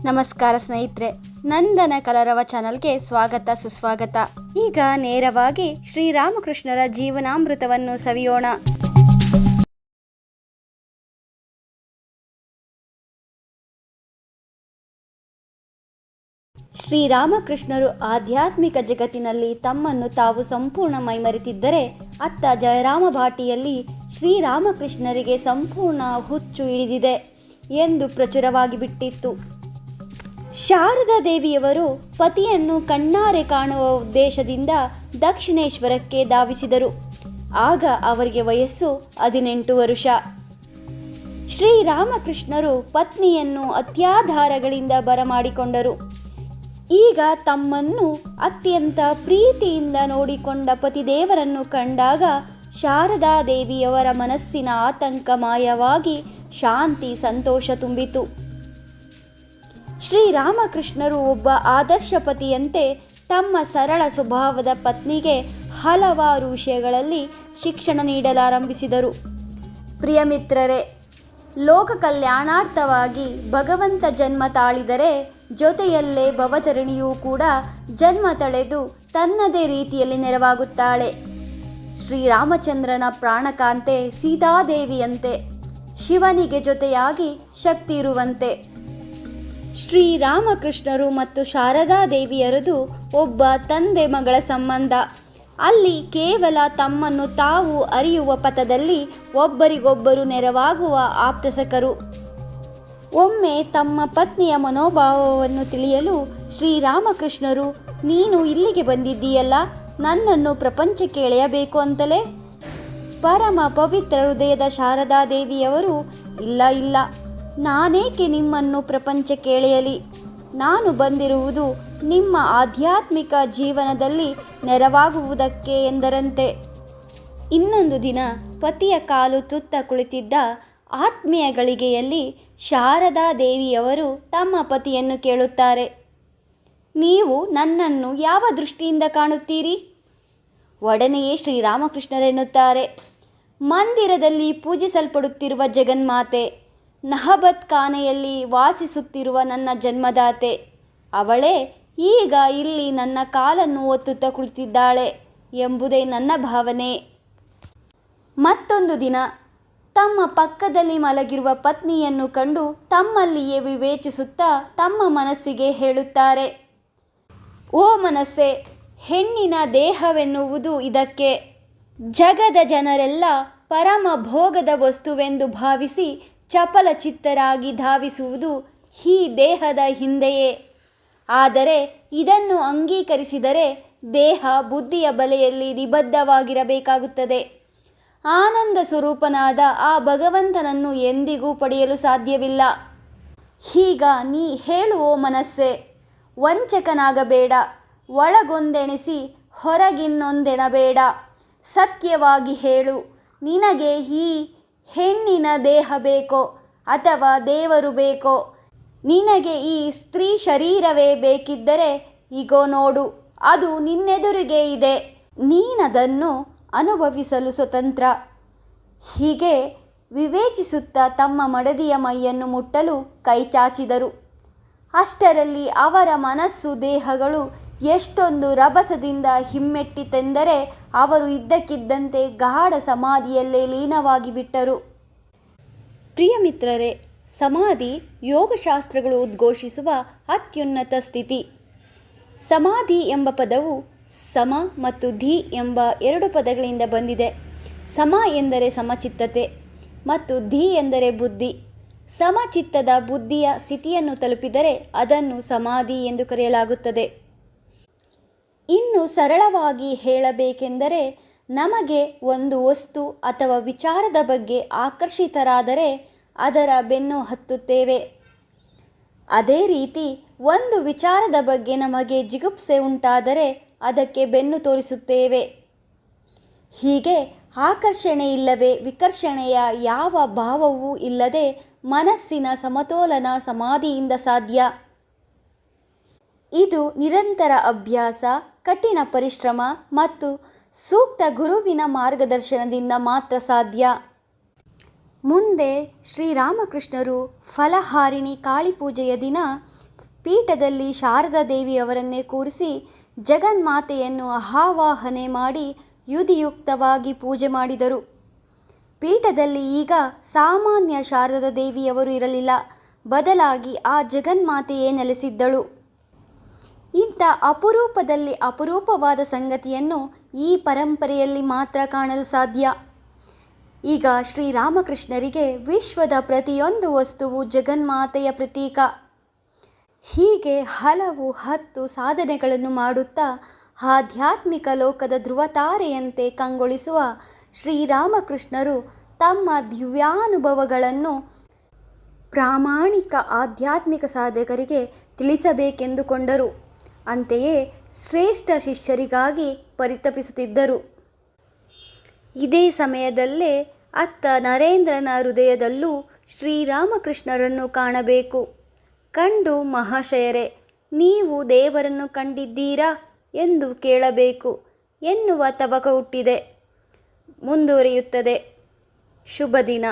ನಮಸ್ಕಾರ ಸ್ನೇಹಿತರೆ, ನಂದನ ಕಲರವ ಚಾನಲ್ಗೆ ಸ್ವಾಗತ ಸುಸ್ವಾಗತ. ಈಗ ನೇರವಾಗಿ ಶ್ರೀರಾಮಕೃಷ್ಣರ ಜೀವನಾಮೃತವನ್ನು ಸವಿಯೋಣ. ಶ್ರೀರಾಮಕೃಷ್ಣರು ಆಧ್ಯಾತ್ಮಿಕ ಜಗತ್ತಿನಲ್ಲಿ ತಮ್ಮನ್ನು ತಾವು ಸಂಪೂರ್ಣ ಮೈಮರೆತಿದ್ದರೆ, ಅತ್ತ ಜಯರಾಮ ಭಾಟಿಯಲ್ಲಿ ಶ್ರೀರಾಮಕೃಷ್ಣರಿಗೆ ಸಂಪೂರ್ಣ ಹುಚ್ಚು ಹಿಡಿದಿದೆ ಎಂದು ಪ್ರಚುರವಾಗಿ ಬಿಟ್ಟಿತ್ತು. ಶಾರದಾ ದೇವಿಯವರು ಪತಿಯನ್ನು ಕಣ್ಣಾರೆ ಕಾಣುವ ಉದ್ದೇಶದಿಂದ ದಕ್ಷಿಣೇಶ್ವರಕ್ಕೆ ಧಾವಿಸಿದರು. ಆಗ ಅವರಿಗೆ ವಯಸ್ಸು 18 ವರ್ಷ. ಶ್ರೀರಾಮಕೃಷ್ಣರು ಪತ್ನಿಯನ್ನು ಅತ್ಯಾಧಾರಗಳಿಂದ ಬರಮಾಡಿಕೊಂಡರು. ಈಗ ತಮ್ಮನ್ನು ಅತ್ಯಂತ ಪ್ರೀತಿಯಿಂದ ನೋಡಿಕೊಂಡ ಪತಿದೇವರನ್ನು ಕಂಡಾಗ ಶಾರದಾ ದೇವಿಯವರ ಮನಸ್ಸಿನ ಆತಂಕ ಮಾಯವಾಗಿ ಶಾಂತಿ ಸಂತೋಷ ತುಂಬಿತು. ಶ್ರೀರಾಮಕೃಷ್ಣರು ಒಬ್ಬ ಆದರ್ಶ ಪತಿಯಂತೆ ತಮ್ಮ ಸರಳ ಸ್ವಭಾವದ ಪತ್ನಿಗೆ ಹಲವಾರು ವಿಷಯಗಳಲ್ಲಿ ಶಿಕ್ಷಣ ನೀಡಲಾರಂಭಿಸಿದರು. ಪ್ರಿಯ ಮಿತ್ರರೇ, ಲೋಕ ಕಲ್ಯಾಣಾರ್ಥವಾಗಿ ಭಗವಂತ ಜನ್ಮ ತಾಳಿದರೆ ಜೊತೆಯಲ್ಲೇ ಭವತರಣಿಯೂ ಕೂಡ ಜನ್ಮ ತಳೆದು ತನ್ನದೇ ರೀತಿಯಲ್ಲಿ ನೆರವಾಗುತ್ತಾಳೆ. ಶ್ರೀರಾಮಚಂದ್ರನ ಪ್ರಾಣಕಾಂತೆ ಸೀತಾದೇವಿಯಂತೆ, ಶಿವನಿಗೆ ಜೊತೆಯಾಗಿ ಶಕ್ತಿ ಇರುವಂತೆ. ಶ್ರೀರಾಮಕೃಷ್ಣರು ಮತ್ತು ಶಾರದಾ ದೇವಿಯರದು ಒಬ್ಬ ತಂದೆ ಮಗಳ ಸಂಬಂಧ. ಅಲ್ಲಿ ಕೇವಲ ತಮ್ಮನ್ನು ತಾವು ಅರಿಯುವ ಪಥದಲ್ಲಿ ಒಬ್ಬರಿಗೊಬ್ಬರು ನೆರವಾಗುವ ಆಪ್ತಸಖರು. ಒಮ್ಮೆ ತಮ್ಮ ಪತ್ನಿಯ ಮನೋಭಾವವನ್ನು ತಿಳಿಯಲು ಶ್ರೀರಾಮಕೃಷ್ಣರು, ನೀನು ಇಲ್ಲಿಗೆ ಬಂದಿದ್ದೀಯಲ್ಲ, ನನ್ನನ್ನು ಪ್ರಪಂಚಕ್ಕೆ ಎಳೆಯಬೇಕು ಅಂತಲೇ? ಪರಮ ಪವಿತ್ರ ಹೃದಯದ ಶಾರದಾ ದೇವಿಯವರು, ಇಲ್ಲ, ನಾನೇಕೆ ನಿಮ್ಮನ್ನು ಪ್ರಪಂಚಕ್ಕೆ ಎಳೆಯಲಿ? ನಾನು ಬಂದಿರುವುದು ನಿಮ್ಮ ಆಧ್ಯಾತ್ಮಿಕ ಜೀವನದಲ್ಲಿ ನೆರವಾಗುವುದಕ್ಕೆ ಎಂದರಂತೆ. ಇನ್ನೊಂದು ದಿನ ಪತಿಯ ಕಾಲು ತುತ್ತ ಕುಳಿತಿದ್ದ ಆತ್ಮೀಯ ಗಳಿಗೆಯಲ್ಲಿ ಶಾರದಾ ದೇವಿಯವರು ತಮ್ಮ ಪತಿಯನ್ನು ಕೇಳುತ್ತಾರೆ, ನೀವು ನನ್ನನ್ನು ಯಾವ ದೃಷ್ಟಿಯಿಂದ ಕಾಣುತ್ತೀರಿ? ಒಡನೆಯೇ ಶ್ರೀರಾಮಕೃಷ್ಣರೆನ್ನುತ್ತಾರೆ, ಮಂದಿರದಲ್ಲಿ ಪೂಜಿಸಲ್ಪಡುತ್ತಿರುವ ಜಗನ್ಮಾತೆ, ನಹಬತ್ ಖಾನೆಯಲ್ಲಿ ವಾಸಿಸುತ್ತಿರುವ ನನ್ನ ಜನ್ಮದಾತೆ, ಅವಳೇ ಈಗ ಇಲ್ಲಿ ನನ್ನ ಕಾಲನ್ನು ಒತ್ತುತ್ತಾ ಕುಳಿತಿದ್ದಾಳೆ ಎಂಬುದೇ ನನ್ನ ಭಾವನೆ. ಮತ್ತೊಂದು ದಿನ ತಮ್ಮ ಪಕ್ಕದಲ್ಲಿ ಮಲಗಿರುವ ಪತ್ನಿಯನ್ನು ಕಂಡು ತಮ್ಮಲ್ಲಿಯೇ ವಿವೇಚಿಸುತ್ತಾ ತಮ್ಮ ಮನಸ್ಸಿಗೆ ಹೇಳುತ್ತಾರೆ, ಓ ಮನಸ್ಸೇ, ಹೆಣ್ಣಿನ ದೇಹವೆನ್ನುವುದು ಇದಕ್ಕೆ. ಜಗದ ಜನರೆಲ್ಲ ಪರಮ ಭೋಗದ ವಸ್ತುವೆಂದು ಭಾವಿಸಿ ಚಪಲ ಚಿತ್ತರಾಗಿ ಧಾವಿಸುವುದು ಈ ದೇಹದ ಹಿಂದೆಯೇ. ಆದರೆ ಇದನ್ನು ಅಂಗೀಕರಿಸಿದರೆ ದೇಹ ಬುದ್ಧಿಯ ಬಲೆಯಲ್ಲಿ ನಿಬದ್ಧವಾಗಿರಬೇಕಾಗುತ್ತದೆ. ಆನಂದ ಸ್ವರೂಪನಾದ ಆ ಭಗವಂತನನ್ನು ಎಂದಿಗೂ ಪಡೆಯಲು ಸಾಧ್ಯವಿಲ್ಲ. ಈಗ ನೀ ಹೇಳುವ ಮನಸ್ಸೇ, ವಂಚಕನಾಗಬೇಡ, ಒಳಗೊಂದೆಣಿಸಿ ಹೊರಗಿನ್ನೊಂದೆಣಬೇಡ. ಸತ್ಯವಾಗಿ ಹೇಳು, ನಿನಗೆ ಈ ಹೆಣ್ಣಿನ ದೇಹ ಬೇಕೋ ಅಥವಾ ದೇವರು ಬೇಕೋ? ನಿನಗೆ ಈ ಸ್ತ್ರೀ ಶರೀರವೇ ಬೇಕಿದ್ದರೆ ಇಗೋ ನೋಡು, ಅದು ನಿನ್ನೆದುರಿಗೆ ಇದೆ, ನೀನದನ್ನು ಅನುಭವಿಸಲು ಸ್ವತಂತ್ರ. ಹೀಗೆ ವಿವೇಚಿಸುತ್ತಾ ತಮ್ಮ ಮಡದಿಯ ಮೈಯನ್ನು ಮುಟ್ಟಲು ಕೈಚಾಚಿದರು. ಅಷ್ಟರಲ್ಲಿ ಅವರ ಮನಸ್ಸು ದೇಹಗಳು ಎಷ್ಟೊಂದು ರಭಸದಿಂದ ಹಿಮ್ಮೆಟ್ಟಿತೆಂದರೆ ಅವರು ಇದ್ದಕ್ಕಿದ್ದಂತೆ ಗಾಢ ಸಮಾಧಿಯಲ್ಲೇ ಲೀನವಾಗಿ ಬಿಟ್ಟರು. ಪ್ರಿಯ ಮಿತ್ರರೇ, ಸಮಾಧಿ ಯೋಗಶಾಸ್ತ್ರಗಳು ಉದ್ಘೋಷಿಸುವ ಅತ್ಯುನ್ನತ ಸ್ಥಿತಿ. ಸಮಾಧಿ ಎಂಬ ಪದವು ಸಮ ಮತ್ತು ಧಿ ಎಂಬ 2 ಪದಗಳಿಂದ ಬಂದಿದೆ. ಸಮ ಎಂದರೆ ಸಮಚಿತ್ತತೆ ಮತ್ತು ಧಿ ಎಂದರೆ ಬುದ್ಧಿ. ಸಮಚಿತ್ತದ ಬುದ್ಧಿಯ ಸ್ಥಿತಿಯನ್ನು ತಲುಪಿದರೆ ಅದನ್ನು ಸಮಾಧಿ ಎಂದು ಕರೆಯಲಾಗುತ್ತದೆ. ಇನ್ನು ಸರಳವಾಗಿ ಹೇಳಬೇಕೆಂದರೆ, ನಮಗೆ ಒಂದು ವಸ್ತು ಅಥವಾ ವಿಚಾರದ ಬಗ್ಗೆ ಆಕರ್ಷಿತರಾದರೆ ಅದರ ಬೆನ್ನು ಹತ್ತುತ್ತೇವೆ. ಅದೇ ರೀತಿ ಒಂದು ವಿಚಾರದ ಬಗ್ಗೆ ನಮಗೆ ಜಿಗುಪ್ಸೆ ಉಂಟಾದರೆ ಅದಕ್ಕೆ ಬೆನ್ನು ತೋರಿಸುತ್ತೇವೆ. ಹೀಗೆ ಆಕರ್ಷಣೆ ಇಲ್ಲವೇ ವಿಕರ್ಷಣೆಯ ಯಾವ ಭಾವವೂ ಇಲ್ಲದೆ ಮನಸ್ಸಿನ ಸಮತೋಲನ ಸಮಾಧಿಯಿಂದ ಸಾಧ್ಯ. ಇದು ನಿರಂತರ ಅಭ್ಯಾಸ, ಕಠಿಣ ಪರಿಶ್ರಮ ಮತ್ತು ಸೂಕ್ತ ಗುರುವಿನ ಮಾರ್ಗದರ್ಶನದಿಂದ ಮಾತ್ರ ಸಾಧ್ಯ. ಮುಂದೆ ಶ್ರೀರಾಮಕೃಷ್ಣರು ಫಲಹಾರಿಣಿ ಕಾಳಿ ಪೂಜೆಯ ದಿನ ಪೀಠದಲ್ಲಿ ಶಾರದಾ ದೇವಿಯವರನ್ನೇ ಕೂರಿಸಿ ಜಗನ್ಮಾತೆಯನ್ನು ಆವಾಹನೆ ಮಾಡಿ ವಿಧಿಯುಕ್ತವಾಗಿ ಪೂಜೆ ಮಾಡಿದರು. ಪೀಠದಲ್ಲಿ ಈಗ ಸಾಮಾನ್ಯ ಶಾರದಾ ದೇವಿಯವರು ಇರಲಿಲ್ಲ, ಬದಲಾಗಿ ಆ ಜಗನ್ಮಾತೆಯೇ ನೆಲೆಸಿದ್ದಳು. ಇಂಥ ಅಪರೂಪದಲ್ಲಿ ಅಪರೂಪವಾದ ಸಂಗತಿಯನ್ನು ಈ ಪರಂಪರೆಯಲ್ಲಿ ಮಾತ್ರ ಕಾಣಲು ಸಾಧ್ಯ. ಈಗ ಶ್ರೀರಾಮಕೃಷ್ಣರಿಗೆ ವಿಶ್ವದ ಪ್ರತಿಯೊಂದು ವಸ್ತುವು ಜಗನ್ಮಾತೆಯ ಪ್ರತೀಕ. ಹೀಗೆ ಹಲವು 10 ಸಾಧನೆಗಳನ್ನು ಮಾಡುತ್ತಾ ಆಧ್ಯಾತ್ಮಿಕ ಲೋಕದ ಧ್ರುವತಾರೆಯಂತೆ ಕಂಗೊಳಿಸುವ ಶ್ರೀರಾಮಕೃಷ್ಣರು ತಮ್ಮ ದಿವ್ಯಾನುಭವಗಳನ್ನು ಪ್ರಾಮಾಣಿಕ ಆಧ್ಯಾತ್ಮಿಕ ಸಾಧಕರಿಗೆ ತಿಳಿಸಬೇಕೆಂದುಕೊಂಡರು. ಅಂತೆಯೇ ಶ್ರೇಷ್ಠ ಶಿಷ್ಯರಿಗಾಗಿ ಪರಿತಪಿಸುತ್ತಿದ್ದರು. ಇದೇ ಸಮಯದಲ್ಲೇ ಅತ್ತ ನರೇಂದ್ರನ ಹೃದಯದಲ್ಲೂ ಶ್ರೀರಾಮಕೃಷ್ಣರನ್ನು ಕಾಣಬೇಕು. ಕಂಡು ಮಹಾಶಯರೇ, ನೀವು ದೇವರನ್ನು ಕಂಡಿದ್ದೀರಾ ಎಂದು ಕೇಳಬೇಕು ಎನ್ನುವ ತವಕ ಹುಟ್ಟಿದೆ. ಮುಂದುವರಿಯುತ್ತದೆ. ಶುಭ ದಿನ.